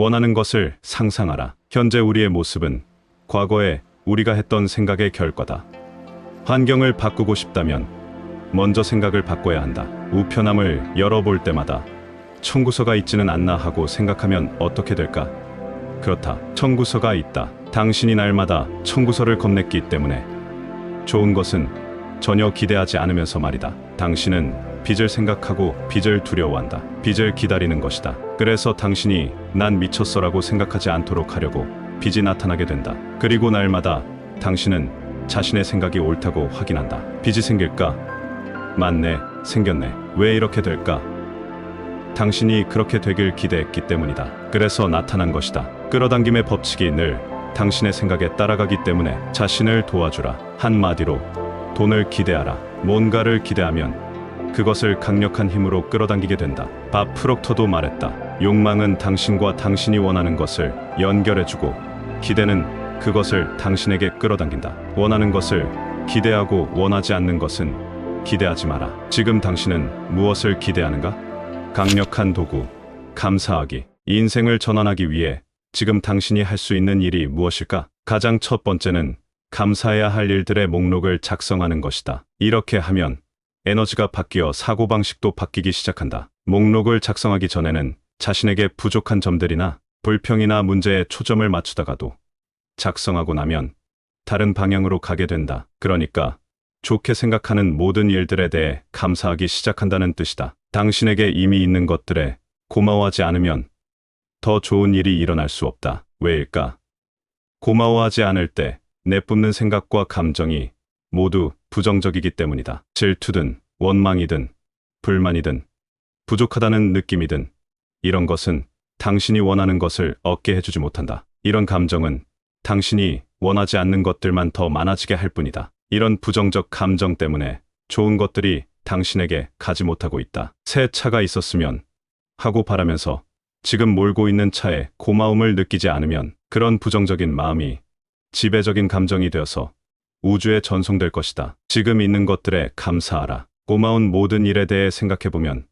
원하는 것을 상상하라. 현재 우리의 모습은 과거에 우리가 했던 생각의 결과다. 환경을 바꾸고 싶다면 먼저 생각을 바꿔야 한다. 우편함을 열어볼 때마다 청구서가 있지는 않나 하고 생각하면 어떻게 될까? 그렇다. 청구서가 있다. 당신이 날마다 청구서를 건넸기 때문에 좋은 것은 전혀 기대하지 않으면서 말이다. 당신은 빚을 생각하고 빚을 두려워한다. 빚을 기다리는 것이다. 그래서 당신이 난 미쳤어라고 생각하지 않도록 하려고 빚이 나타나게 된다. 그리고 날마다 당신은 자신의 생각이 옳다고 확인한다. 빚이 생길까? 맞네, 생겼네. 왜 이렇게 될까? 당신이 그렇게 되길 기대했기 때문이다. 그래서 나타난 것이다. 끌어당김의 법칙이 늘 당신의 생각에 따라가기 때문에 자신을 도와주라. 한마디로 돈을 기대하라. 뭔가를 기대하면 그것을 강력한 힘으로 끌어당기게 된다. 밥 프록터도 말했다. 욕망은 당신과 당신이 원하는 것을 연결해주고 기대는 그것을 당신에게 끌어당긴다. 원하는 것을 기대하고 원하지 않는 것은 기대하지 마라. 지금 당신은 무엇을 기대하는가? 강력한 도구, 감사하기. 인생을 전환하기 위해 지금 당신이 할 수 있는 일이 무엇일까? 가장 첫 번째는 감사해야 할 일들의 목록을 작성하는 것이다. 이렇게 하면 에너지가 바뀌어 사고방식도 바뀌기 시작한다. 목록을 작성하기 전에는 자신에게 부족한 점들이나 불평이나 문제에 초점을 맞추다가도 작성하고 나면 다른 방향으로 가게 된다. 그러니까 좋게 생각하는 모든 일들에 대해 감사하기 시작한다는 뜻이다. 당신에게 이미 있는 것들에 고마워하지 않으면 더 좋은 일이 일어날 수 없다. 왜일까? 고마워하지 않을 때 내뿜는 생각과 감정이 모두 부정적이기 때문이다. 질투든 원망이든 불만이든 부족하다는 느낌이든 이런 것은 당신이 원하는 것을 얻게 해주지 못한다. 이런 감정은 당신이 원하지 않는 것들만 더 많아지게 할 뿐이다. 이런 부정적 감정 때문에 좋은 것들이 당신에게 가지 못하고 있다. 새 차가 있었으면 하고 바라면서 지금 몰고 있는 차에 고마움을 느끼지 않으면 그런 부정적인 마음이 지배적인 감정이 되어서 우주에 전송될 것이다. 지금 있는 것들에 감사하라. 고마운 모든 일에 대해 생각해보면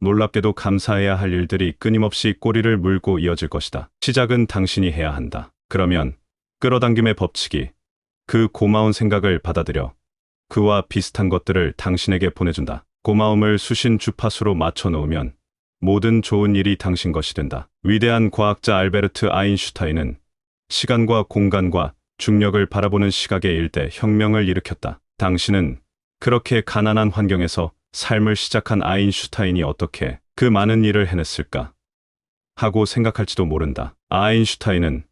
놀랍게도 감사해야 할 일들이 끊임없이 꼬리를 물고 이어질 것이다. 시작은 당신이 해야 한다. 그러면 끌어당김의 법칙이 그 고마운 생각을 받아들여 그와 비슷한 것들을 당신에게 보내준다. 고마움을 수신 주파수로 맞춰 놓으면 모든 좋은 일이 당신 것이 된다. 위대한 과학자 알베르트 아인슈타인은 시간과 공간과 중력을 바라보는 시각의 일대 혁명을 일으켰다. 당신은 그렇게 가난한 환경에서 삶을 시작한 아인슈타인이 어떻게 그 많은 일을 해냈을까 하고 생각할지도 모른다. 아인슈타인은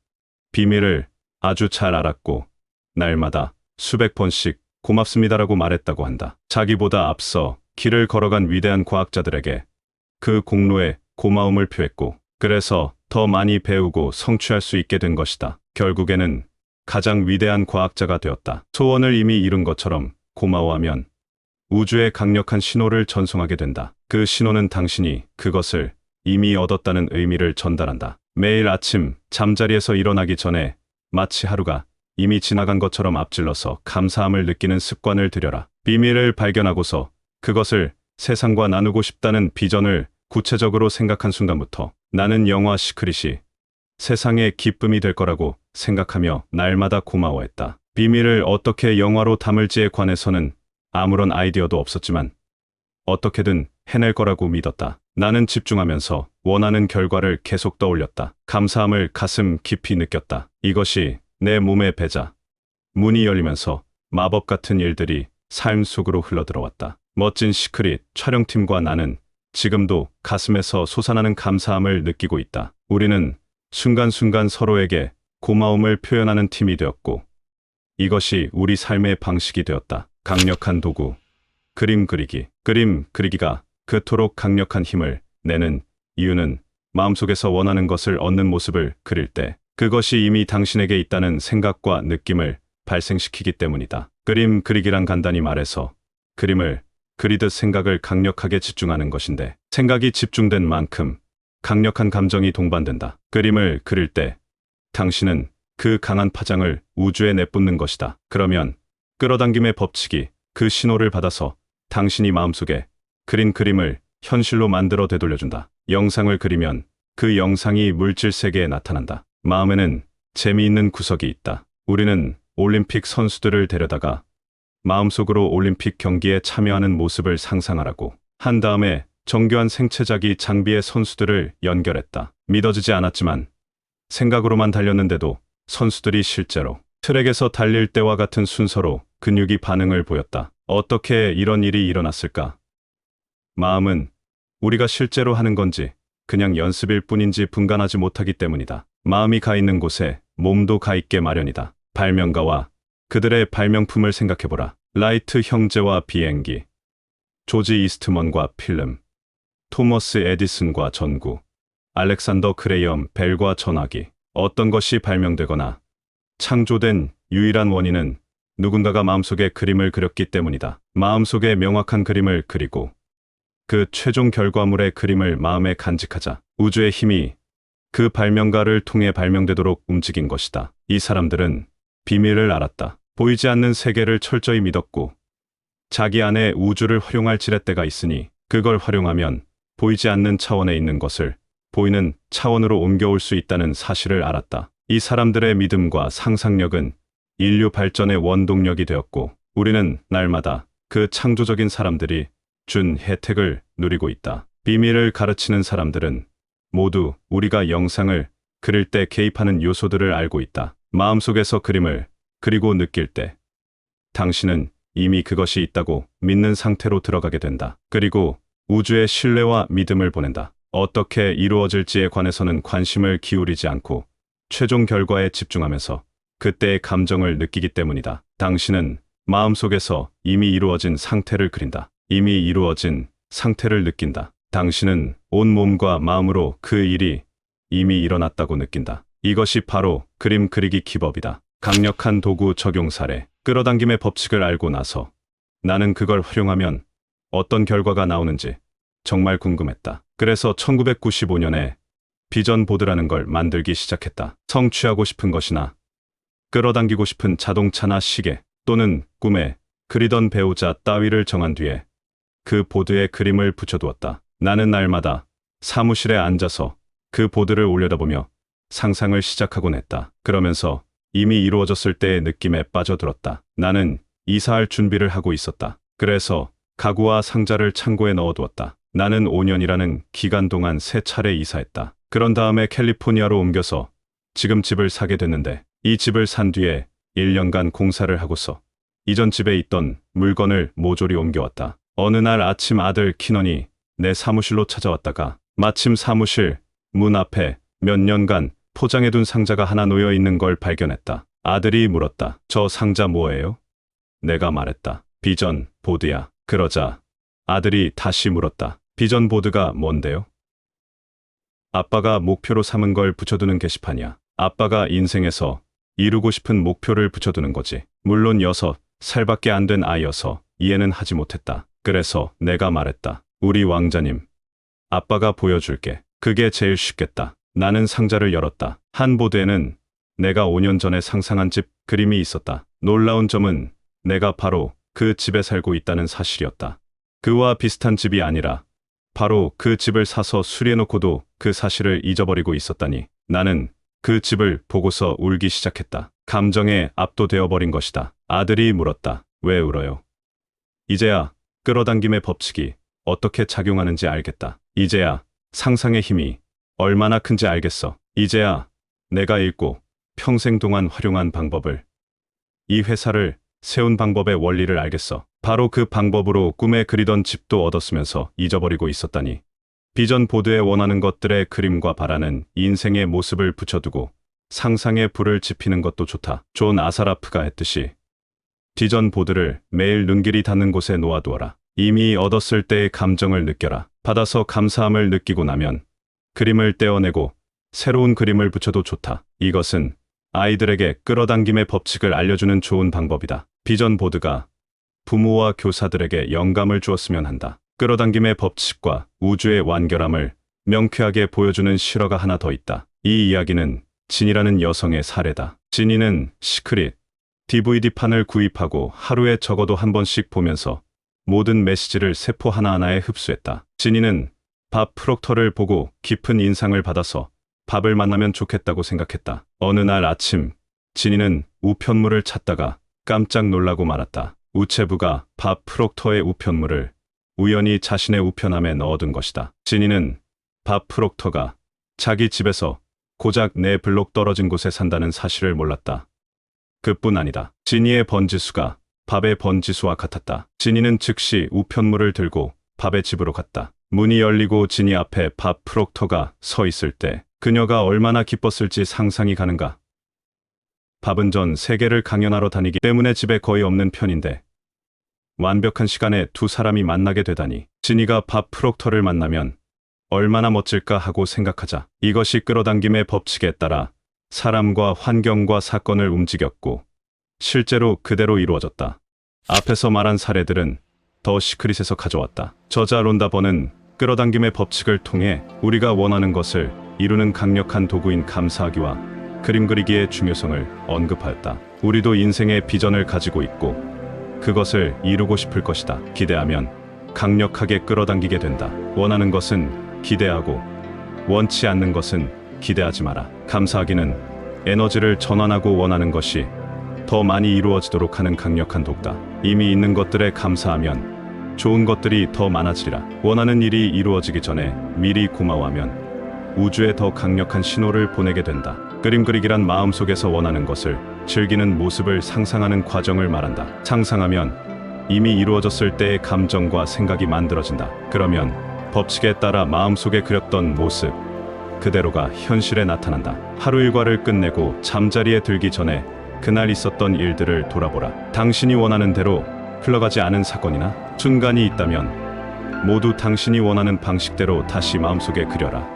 비밀을 아주 잘 알았고 날마다 수백 번씩 고맙습니다라고 말했다고 한다. 자기보다 앞서 길을 걸어간 위대한 과학자들에게 그 공로에 고마움을 표했고 그래서 더 많이 배우고 성취할 수 있게 된 것이다. 결국에는 가장 위대한 과학자가 되었다. 소원을 이미 이룬 것처럼 고마워하면 우주에 강력한 신호를 전송하게 된다. 그 신호는 당신이 그것을 이미 얻었다는 의미를 전달한다. 매일 아침 잠자리에서 일어나기 전에 마치 하루가 이미 지나간 것처럼 앞질러서 감사함을 느끼는 습관을 들여라. 비밀을 발견하고서 그것을 세상과 나누고 싶다는 비전을 구체적으로 생각한 순간부터 나는 영화 시크릿이 세상의 기쁨이 될 거라고 생각하며 날마다 고마워했다. 비밀을 어떻게 영화로 담을지에 관해서는 아무런 아이디어도 없었지만 어떻게든 해낼 거라고 믿었다. 나는 집중하면서 원하는 결과를 계속 떠올렸다. 감사함을 가슴 깊이 느꼈다. 이것이 내 몸의 배자. 문이 열리면서 마법 같은 일들이 삶 속으로 흘러들어왔다. 멋진 시크릿 촬영팀과 나는 지금도 가슴에서 솟아나는 감사함을 느끼고 있다. 우리는 순간순간 서로에게 고마움을 표현하는 팀이 되었고 이것이 우리 삶의 방식이 되었다. 강력한 도구, 그림 그리기. 그림 그리기가 그토록 강력한 힘을 내는 이유는 마음속에서 원하는 것을 얻는 모습을 그릴 때 그것이 이미 당신에게 있다는 생각과 느낌을 발생시키기 때문이다. 그림 그리기란 간단히 말해서 그림을 그리듯 생각을 강력하게 집중하는 것인데 생각이 집중된 만큼 강력한 감정이 동반된다. 그림을 그릴 때 당신은 그 강한 파장을 우주에 내뿜는 것이다. 그러면 끌어당김의 법칙이 그 신호를 받아서 당신이 마음속에 그린 그림을 현실로 만들어 되돌려준다. 영상을 그리면 그 영상이 물질 세계에 나타난다. 마음에는 재미있는 구석이 있다. 우리는 올림픽 선수들을 데려다가 마음속으로 올림픽 경기에 참여하는 모습을 상상하라고 한 다음에 정교한 생체자기 장비의 선수들을 연결했다. 믿어지지 않았지만 생각으로만 달렸는데도 선수들이 실제로 트랙에서 달릴 때와 같은 순서로 근육이 반응을 보였다. 어떻게 이런 일이 일어났을까? 마음은 우리가 실제로 하는 건지 그냥 연습일 뿐인지 분간하지 못하기 때문이다. 마음이 가 있는 곳에 몸도 가 있게 마련이다. 발명가와 그들의 발명품을 생각해보라. 라이트 형제와 비행기, 조지 이스트먼과 필름, 토머스 에디슨과 전구, 알렉산더 그레이엄 벨과 전화기. 어떤 것이 발명되거나 창조된 유일한 원인은 누군가가 마음속에 그림을 그렸기 때문이다. 마음속에 명확한 그림을 그리고 그 최종 결과물의 그림을 마음에 간직하자 우주의 힘이 그 발명가를 통해 발명되도록 움직인 것이다. 이 사람들은 비밀을 알았다. 보이지 않는 세계를 철저히 믿었고 자기 안에 우주를 활용할 지렛대가 있으니 그걸 활용하면 보이지 않는 차원에 있는 것을 보이는 차원으로 옮겨올 수 있다는 사실을 알았다. 이 사람들의 믿음과 상상력은 인류 발전의 원동력이 되었고 우리는 날마다 그 창조적인 사람들이 준 혜택을 누리고 있다. 비밀을 가르치는 사람들은 모두 우리가 영상을 그릴 때 개입하는 요소들을 알고 있다. 마음속에서 그림을 그리고 느낄 때 당신은 이미 그것이 있다고 믿는 상태로 들어가게 된다. 그리고 우주의 신뢰와 믿음을 보낸다. 어떻게 이루어질지에 관해서는 관심을 기울이지 않고 최종 결과에 집중하면서 그때의 감정을 느끼기 때문이다. 당신은 마음속에서 이미 이루어진 상태를 그린다. 이미 이루어진 상태를 느낀다. 당신은 온 몸과 마음으로 그 일이 이미 일어났다고 느낀다. 이것이 바로 그림 그리기 기법이다. 강력한 도구 적용 사례. 끌어당김의 법칙을 알고 나서 나는 그걸 활용하면 어떤 결과가 나오는지 정말 궁금했다. 그래서 1995년에 비전 보드라는 걸 만들기 시작했다. 성취하고 싶은 것이나 끌어당기고 싶은 자동차나 시계 또는 꿈에 그리던 배우자 따위를 정한 뒤에 그 보드에 그림을 붙여두었다. 나는 날마다 사무실에 앉아서 그 보드를 올려다보며 상상을 시작하곤 했다. 그러면서 이미 이루어졌을 때의 느낌에 빠져들었다. 나는 이사할 준비를 하고 있었다. 그래서 가구와 상자를 창고에 넣어두었다. 나는 5년이라는 기간 동안 3차례 이사했다. 그런 다음에 캘리포니아로 옮겨서 지금 집을 사게 됐는데 이 집을 산 뒤에 1년간 공사를 하고서 이전 집에 있던 물건을 모조리 옮겨왔다. 어느 날 아침 아들 키넌이 내 사무실로 찾아왔다가 마침 사무실 문 앞에 몇 년간 포장해둔 상자가 하나 놓여 있는 걸 발견했다. 아들이 물었다. 저 상자 뭐예요? 내가 말했다. 비전 보드야. 그러자 아들이 다시 물었다. 비전 보드가 뭔데요? 아빠가 목표로 삼은 걸 붙여두는 게시판이야. 아빠가 인생에서 이루고 싶은 목표를 붙여두는 거지. 물론 6살밖에 안 된 아이여서 이해는 하지 못했다. 그래서 내가 말했다. 우리 왕자님, 아빠가 보여줄게. 그게 제일 쉽겠다. 나는 상자를 열었다. 한 보드에는 내가 5년 전에 상상한 집 그림이 있었다. 놀라운 점은 내가 바로 그 집에 살고 있다는 사실이었다. 그와 비슷한 집이 아니라 바로 그 집을 사서 수리해놓고도 그 사실을 잊어버리고 있었다니. 나는 그 집을 보고서 울기 시작했다. 감정에 압도되어 버린 것이다. 아들이 물었다. 왜 울어요? 이제야 끌어당김의 법칙이 어떻게 작용하는지 알겠다. 이제야 상상의 힘이 얼마나 큰지 알겠어. 이제야 내가 읽고 평생 동안 활용한 방법을, 이 회사를 세운 방법의 원리를 알겠어. 바로 그 방법으로 꿈에 그리던 집도 얻었으면서 잊어버리고 있었다니. 비전 보드에 원하는 것들의 그림과 바라는 인생의 모습을 붙여두고 상상의 불을 지피는 것도 좋다. 존 아사라프가 했듯이 비전 보드를 매일 눈길이 닿는 곳에 놓아두어라. 이미 얻었을 때의 감정을 느껴라. 받아서 감사함을 느끼고 나면 그림을 떼어내고 새로운 그림을 붙여도 좋다. 이것은 아이들에게 끌어당김의 법칙을 알려주는 좋은 방법이다. 비전 보드가 부모와 교사들에게 영감을 주었으면 한다. 끌어당김의 법칙과 우주의 완결함을 명쾌하게 보여주는 실화가 하나 더 있다. 이 이야기는 진이라는 여성의 사례다. 진이는 시크릿 DVD판을 구입하고 하루에 적어도 한 번씩 보면서 모든 메시지를 세포 하나하나에 흡수했다. 진이는 밥 프록터를 보고 깊은 인상을 받아서 밥을 만나면 좋겠다고 생각했다. 어느 날 아침 진이는 우편물을 찾다가 깜짝 놀라고 말았다. 우체부가 밥 프록터의 우편물을 우연히 자신의 우편함에 넣어둔 것이다. 진이는 밥 프록터가 자기 집에서 고작 4블록 떨어진 곳에 산다는 사실을 몰랐다. 그뿐 아니다. 진이의 번지수가 밥의 번지수와 같았다. 진이는 즉시 우편물을 들고 밥의 집으로 갔다. 문이 열리고 진이 앞에 밥 프록터가 서 있을 때 그녀가 얼마나 기뻤을지 상상이 가는가. 밥은 전 세계를 강연하러 다니기 때문에 집에 거의 없는 편인데 완벽한 시간에 두 사람이 만나게 되다니, 진이가 밥 프록터를 만나면 얼마나 멋질까 하고 생각하자 이것이 끌어당김의 법칙에 따라 사람과 환경과 사건을 움직였고 실제로 그대로 이루어졌다. 앞에서 말한 사례들은 더 시크릿에서 가져왔다. 저자 론다 번은 끌어당김의 법칙을 통해 우리가 원하는 것을 이루는 강력한 도구인 감사하기와 그림 그리기의 중요성을 언급하였다. 우리도 인생의 비전을 가지고 있고 그것을 이루고 싶을 것이다. 기대하면 강력하게 끌어당기게 된다. 원하는 것은 기대하고 원치 않는 것은 기대하지 마라. 감사하기는 에너지를 전환하고 원하는 것이 더 많이 이루어지도록 하는 강력한 도구다. 이미 있는 것들에 감사하면 좋은 것들이 더 많아지리라. 원하는 일이 이루어지기 전에 미리 고마워하면 우주에 더 강력한 신호를 보내게 된다. 그림 그리기란 마음속에서 원하는 것을 즐기는 모습을 상상하는 과정을 말한다. 상상하면 이미 이루어졌을 때의 감정과 생각이 만들어진다. 그러면 법칙에 따라 마음속에 그렸던 모습 그대로가 현실에 나타난다. 하루 일과를 끝내고 잠자리에 들기 전에 그날 있었던 일들을 돌아보라. 당신이 원하는 대로 흘러가지 않은 사건이나 순간이 있다면 모두 당신이 원하는 방식대로 다시 마음속에 그려라.